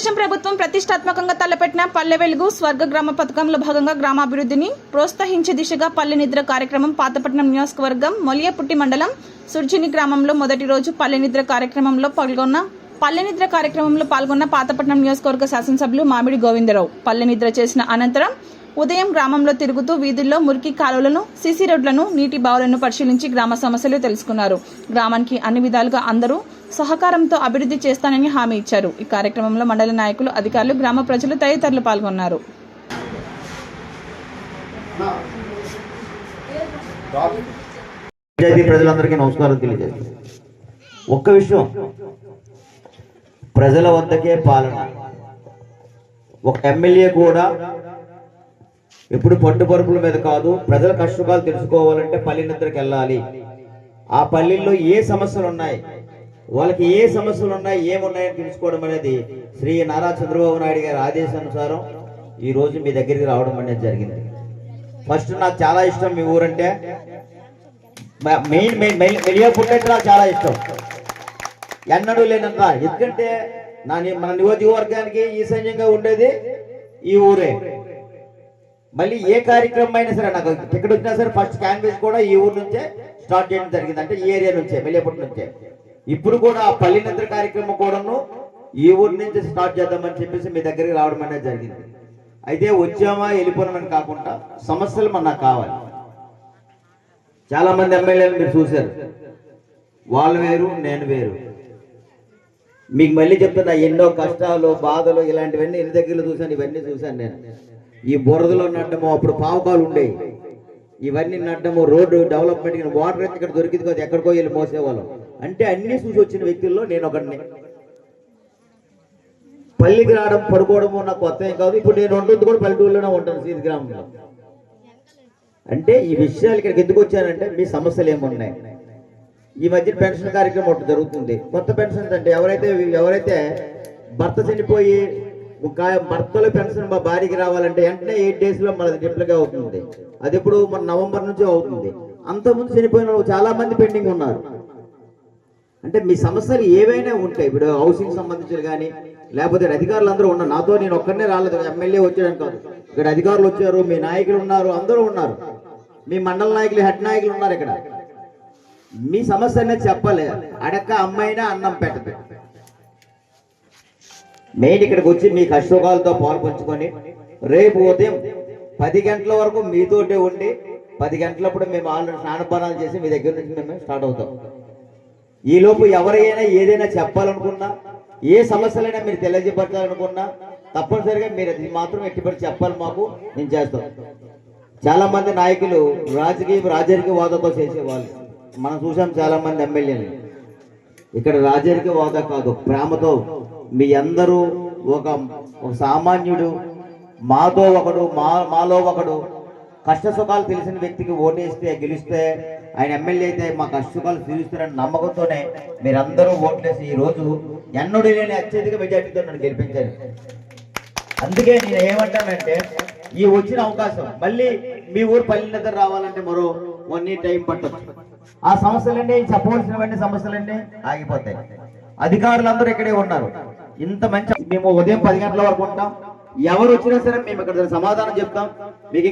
తెలుగుదేశం ప్రభుత్వం ప్రతిష్టాత్మకంగా తలపెట్టిన పల్లె వెలుగు స్వర్గ గ్రామ పథకంలో భాగంగా గ్రామాభివృద్ధిని ప్రోత్సహించే దిశగా పల్లె నిద్ర కార్యక్రమం పాతపట్నం నియోజకవర్గం మొలియపుట్టి మండలం సుర్జిని గ్రామంలో మొదటి రోజు పల్లె నిద్ర కార్యక్రమంలో పాల్గొన్న పాతపట్నం నియోజకవర్గ శాసనసభ్యులు మామిడి గోవిందరావు పల్లె నిద్ర చేసిన అనంతరం ఉదయం గ్రామంలో తిరుగుతూ వీధుల్లో మురికి కాలువలను, సీసీ రోడ్లను, నీటి బావులను పరిశీలించి గ్రామ సమస్యలు తెలుసుకున్నారు. గ్రామానికి అన్ని విధాలుగా అందరూ సహకారంతో అభివృద్ధి చేస్తానని హామీ ఇచ్చారు. ఈ కార్యక్రమంలో మండల నాయకులు, అధికారులు, గ్రామ ప్రజలు తదితరులు పాల్గొన్నారు. ప్రజలందరికీ నమస్కారం తెలియజేస్తాను. ఒక్క విషయం, ప్రజల వద్దకే పాలన. ఒక ఎమ్మెల్యే కూడా ఎప్పుడు పట్టుపరుపుల మీద కాదు, ప్రజల కష్టాలు తెలుసుకోవాలంటే పల్లె నిద్రకి వెళ్ళాలి. ఆ పల్లెల్లో ఏ సమస్యలు ఉన్నాయి, వాళ్ళకి ఏ సమస్యలు ఉన్నాయి, ఏమున్నాయని తెలుసుకోవడం అనేది శ్రీ నారా చంద్రబాబు నాయుడు గారి ఆదేశానుసారం ఈ రోజు మీ దగ్గరికి రావడం అనేది జరిగింది. ఫస్ట్ నాకు చాలా ఇష్టం మీ ఊరంటే, మెలియాపుట్టి అంటే నాకు చాలా ఇష్టం, ఎన్నడూ లేనంత. ఎందుకంటే మన నియోజకవర్గానికి ఈశాన్యంగా ఉండేది ఈ ఊరే. మళ్ళీ ఏ కార్యక్రమం అయినా సరే, నాకు టికెట్ వచ్చినా సరే ఫస్ట్ క్యాన్వేస్ కూడా ఈ ఊరు నుంచే స్టార్ట్ చేయడం జరిగింది, అంటే ఈ ఏరియా నుంచే, మెలియాపుట్టి నుంచే. ఇప్పుడు కూడా ఆ పల్లె నిద్ర కార్యక్రమం కూడాను ఈ ఊరు నుంచి స్టార్ట్ చేద్దామని చెప్పేసి మీ దగ్గరికి రావడం అనేది జరిగింది. అయితే వచ్చామా వెళ్ళిపోవడం కాకుండా సమస్యలు మనకు కావాలి. చాలా మంది ఎమ్మెల్యేలు మీరు చూశారు, వాళ్ళు వేరు నేను వేరు. మీకు మళ్ళీ చెప్తున్నా, ఎన్నో కష్టాలు, బాధలు, ఇలాంటివన్నీ ఎన్ని దగ్గరలో చూశాను, ఇవన్నీ చూశాను నేను. ఈ బురదలో నడ్డము, అప్పుడు పావకాలు ఉండేవి, ఇవన్నీ నడ్డము, రోడ్డు డెవలప్మెంట్, వాటర్ అయితే ఇక్కడ దొరికింది కదా, ఎక్కడికో వెళ్ళి మోసేవాళ్ళం. అంటే అన్ని చూసి వచ్చిన వ్యక్తుల్లో నేను ఒకడిని. పల్లికి రావడం, పడుకోవడము నాకు కొత్త కాదు. ఇప్పుడు నేను ఉంటుంది కూడా పల్లెటూరులోనే ఉంటాను, సీది గ్రామంలో. అంటే ఈ విషయాలు ఇక్కడికి ఎందుకు వచ్చానంటే, మీ సమస్యలు ఏమున్నాయి. ఈ మధ్య పెన్షన్ కార్యక్రమం ఒకటి జరుగుతుంది. కొత్త పెన్షన్స్ అంటే ఎవరైతే భర్త చనిపోయి భర్తలో పెన్షన్ మా భార్యకి రావాలంటే వెంటనే 8 days లో మనది డిప్లగా అవుతుంది. అది ఇప్పుడు మన నవంబర్ నుంచి అవుతుంది. అంతకుముందు చనిపోయిన చాలా మంది పెండింగ్ ఉన్నారు. అంటే మీ సమస్యలు ఏవైనా ఉంటాయి. ఇప్పుడు హౌసింగ్ సంబంధించి కానీ, లేకపోతే అధికారులు అందరూ ఉన్నారు. నాతో నేను ఒక్కడనే రాలేదు, ఎమ్మెల్యే వచ్చాడని కాదు, ఇక్కడ అధికారులు వచ్చారు, మీ నాయకులు ఉన్నారు, అందరూ ఉన్నారు, మీ మండల నాయకులు, హెడ్ నాయకులు ఉన్నారు. ఇక్కడ మీ సమస్య అనేది చెప్పాలి. అడక్క అమ్మాయినా అన్నం పెట్టదు. మెయిన్ ఇక్కడికి వచ్చి మీ కష్టకాలతో పాల్పంచుకొని రేపు ఉదయం 10 గంటల వరకు మీతోటే ఉండి 10 గంటలప్పుడు మేము ఆల్రెడీ స్నానపానాలు చేసి మీ దగ్గర నుంచి మేము స్టార్ట్ అవుతాం. ఈలోపు ఎవరైనా ఏదైనా చెప్పాలనుకున్నా, ఏ సమస్యలైనా మీరు తెలియజేపట్టాలనుకున్నా తప్పనిసరిగా మీరు అది మాత్రం ఎట్టిపడి చెప్పాలి, మాకు నేను చేస్తాం. చాలా మంది నాయకులు రాజకీయ హోదాతో చేసేవాళ్ళు మనం చూసాం. చాలా మంది ఎమ్మెల్యేలు ఇక్కడ రాజకీయ హోదా కాదు, ప్రేమతో మీ అందరూ ఒక సామాన్యుడు, మాలో ఒకడు కష్ట సుఖాలు తెలిసిన వ్యక్తికి ఓటేస్తే గెలిస్తే, ఆయన ఎమ్మెల్యే అయితే మా కష్ట సుఖాలు తీరుస్తారని నమ్మకంతోనే మీరందరూ ఓట్లేసి ఈ రోజు ఎన్నడూ లేని అత్యధిక మెజార్టీతో నన్ను గెలిపించారు. అందుకే నేను ఏమంటానంటే, ఈ వచ్చిన అవకాశం మళ్ళీ మీ ఊరు పల్లె నిద్ర రావాలంటే మరో 1 year టైం పట్టచ్చు. ఆ సమస్యలన్నీ, చెప్పవలసినవన్నీ సమస్యలన్నీ ఆగిపోతాయి. అధికారులందరూ ఇక్కడే ఉన్నారు. ఇంత మంచి మేము ఉదయం 10 గంటల వరకు ఉంటాం. ఎవరు వచ్చినా సరే మేము ఇక్కడ సమాధానం చెప్తాం. మీకు